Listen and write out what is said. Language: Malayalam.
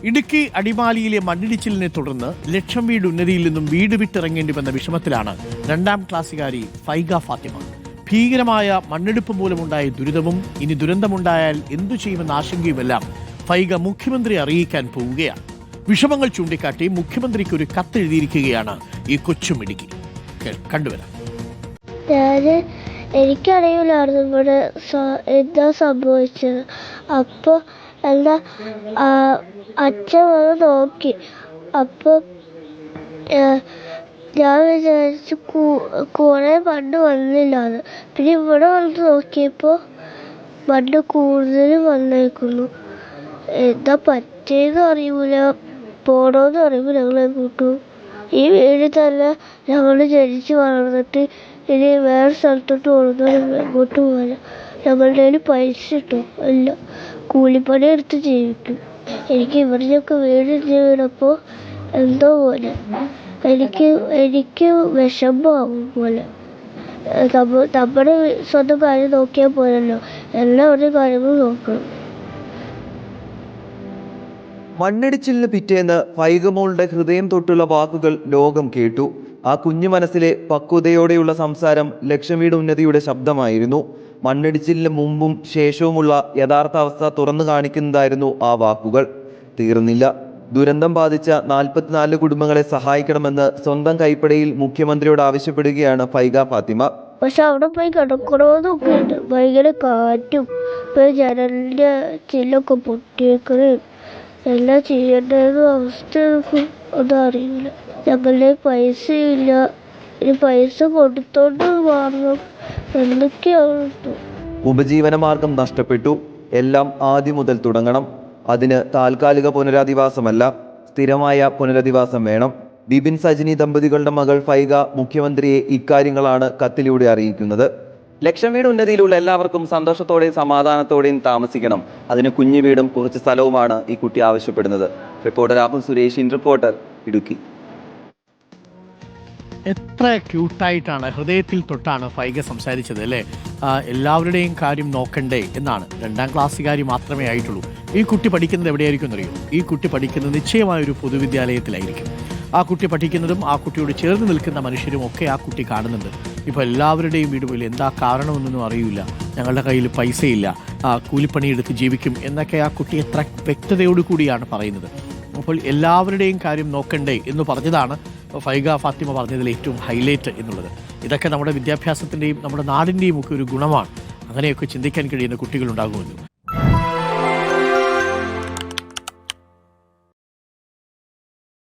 ഇടുക്കി അടിമാലിയിലെ മണ്ണിടിച്ചിലിനെ തുടർന്ന് ലക്ഷം വീട് ഉന്നതിയിൽ നിന്നും വീട് വിട്ടിറങ്ങേണ്ടി വന്ന വിഷമത്തിലാണ് 2ാം ക്ലാസ്സുകാരി ഫൈഗ ഫാത്തിമ. ഭീകരമായ മണ്ണെടുപ്പ് മൂലമുണ്ടായ ദുരിതവും ഇനി ദുരന്തമുണ്ടായാൽ എന്തു ചെയ്യുമെന്ന ആശങ്കയുമെല്ലാം ഫൈഗ മുഖ്യമന്ത്രിയെ അറിയിക്കാൻ പോവുകയാണ്. വിഷമങ്ങൾ ചൂണ്ടിക്കാട്ടി മുഖ്യമന്ത്രിക്ക് ഒരു കത്ത് എഴുതിയിരിക്കുകയാണ് ഈ കൊച്ചുമിടുക്കി. കണ്ടുവരാം. എനിക്കറിയില്ലായിരുന്നു ഇവിടെ എന്താ സംഭവിച്ചത്. അപ്പോൾ എന്താ അച്ഛൻ വന്ന് നോക്കി. അപ്പോൾ ഞാൻ വിചാരിച്ചു കുറേ മണ്ണ് വന്നില്ലാന്ന്. പിന്നെ ഇവിടെ വന്ന് നോക്കിയപ്പോൾ മണ്ണ് കൂടുതൽ വന്നേക്കുന്നു. എന്താ പറ്റിയെന്ന് അറിയില്ല, പോകണമെന്ന് അറിയുമ്പോൾ ഞങ്ങൾ എങ്ങോട്ടും. ഈ വീട്ടിൽ തന്നെ ഞങ്ങൾ ജനിച്ച് വളർന്നിട്ട് ഇനി വേറെ സ്ഥലത്തോട്ട് പോകുന്നവരും എങ്ങോട്ട് പോകാൻ. ഞങ്ങളുടെ കയ്യിൽ പൈസ കിട്ടും, അല്ല കൂലിപ്പണി എടുത്ത് ജീവിക്കും. എനിക്ക് ഇവിടെയൊക്കെ വീട് വീണപ്പോൾ എന്തോ പോലെ എനിക്ക് വിഷമമാകും പോലെ. നമ്മുടെ സ്വന്തം കാര്യം നോക്കിയാൽ പോരല്ലോ, എല്ലാവരുടെയും കാര്യങ്ങളും നോക്കണം. മണ്ണിടിച്ചിലിന് പിറ്റേന്ന് ഫൈഗമോളുടെ ഹൃദയം തൊട്ടുള്ള വാക്കുകൾ ലോകം കേട്ടു. ആ കുഞ്ഞു മനസ്സിലെ പക്വതയോടെയുള്ള സംസാരം ലക്ഷം വീട് ഉന്നതിയുടെ ശബ്ദമായിരുന്നു. മണ്ണിടിച്ചിലിന് മുമ്പും ശേഷവുമുള്ള യഥാർത്ഥ അവസ്ഥ തുറന്നു കാണിക്കുന്നതായിരുന്നു ആ വാക്കുകൾ. തീർന്നില്ല. ദുരന്തം ബാധിച്ച 44 കുടുംബങ്ങളെ സഹായിക്കണമെന്ന് സ്വന്തം കൈപ്പടയിൽ മുഖ്യമന്ത്രിയോട് ആവശ്യപ്പെടുകയാണ് ഫൈഗ ഫാത്തിമ. പക്ഷെ അവിടെ പോയി കിടക്കണമെന്നൊക്കെ ഉണ്ട്. ഭയങ്കര കാറ്റും ജനലിൻ്റെ ചില്ലൊക്കെ പൊട്ടിയേക്കുകയും എല്ലാം ചെയ്യേണ്ടതെന്ന അവസ്ഥ ഒന്നും അറിയില്ല. ഞങ്ങളുടെ പൈസയില്ല, ഇനി പൈസ കൊടുത്തോണ്ട് മാറണം എന്തൊക്കെയാണ്. ഉപജീവന മാർഗം നഷ്ടപ്പെട്ടു. എല്ലാം ആദ്യം മുതൽ തുടങ്ങണം. അതിന് താൽക്കാലിക പുനരധിവാസമല്ല, സ്ഥിരമായ പുനരധിവാസം വേണം. ബിബിൻ സജിനി ദമ്പതികളുടെ മകൾ ഫൈഗ മുഖ്യമന്ത്രിയെ ഇക്കാര്യങ്ങളാണ് കത്തിലൂടെ അറിയിക്കുന്നത്. ലക്ഷം വീട് ഉന്നതിയിലുള്ള എല്ലാവർക്കും സന്തോഷത്തോടെയും സമാധാനത്തോടെയും താമസിക്കണം. അതിന് കുഞ്ഞു വീടും കുറച്ച് സ്ഥലവുമാണ് ഈ കുട്ടി ആവശ്യപ്പെടുന്നത്. Reporter Rahul Suresh, reporter, Idukki. എത്ര ക്യൂട്ടായിട്ടാണ്, ഹൃദയത്തിൽ തൊട്ടാണ് ഫൈഗ സംസാരിച്ചത് അല്ലേ. എല്ലാവരുടെയും കാര്യം നോക്കണ്ടേ എന്നാണ്. 2ാം ക്ലാസ്സുകാരി മാത്രമേ ആയിട്ടുള്ളൂ. ഈ കുട്ടി പഠിക്കുന്നത് എവിടെയായിരിക്കും എന്നറിയോ? ഈ കുട്ടി പഠിക്കുന്നത് നിശ്ചയമായൊരു പൊതുവിദ്യാലയത്തിലായിരിക്കും. ആ കുട്ടി പഠിക്കുന്നതും ആ കുട്ടിയോട് ചേർന്ന് നിൽക്കുന്ന മനുഷ്യരും ഒക്കെ ആ കുട്ടി കാണുന്നുണ്ട്. ഇപ്പോൾ എല്ലാവരുടെയും വീട് പോലും എന്താ കാരണമെന്നൊന്നും അറിയില്ല. ഞങ്ങളുടെ കയ്യിൽ പൈസയില്ല, കൂലിപ്പണിയെടുത്ത് ജീവിക്കും എന്നൊക്കെ ആ കുട്ടി എത്ര വ്യക്തതയോടു കൂടിയാണ് പറയുന്നത്. അപ്പോൾ എല്ലാവരുടെയും കാര്യം നോക്കണ്ടേ എന്ന് പറഞ്ഞതാണ് ഫൈഗ ഫാത്തിമ പറഞ്ഞതിൽ ഏറ്റവും ഹൈലൈറ്റ് എന്നുള്ളത്. ഇതൊക്കെ നമ്മുടെ വിദ്യാഭ്യാസത്തിൻ്റെയും നമ്മുടെ നാടിൻ്റെയും ഒക്കെ ഒരു ഗുണമാണ്. അങ്ങനെയൊക്കെ ചിന്തിക്കാൻ കഴിയുന്ന കുട്ടികളുണ്ടാകുമല്ലോ.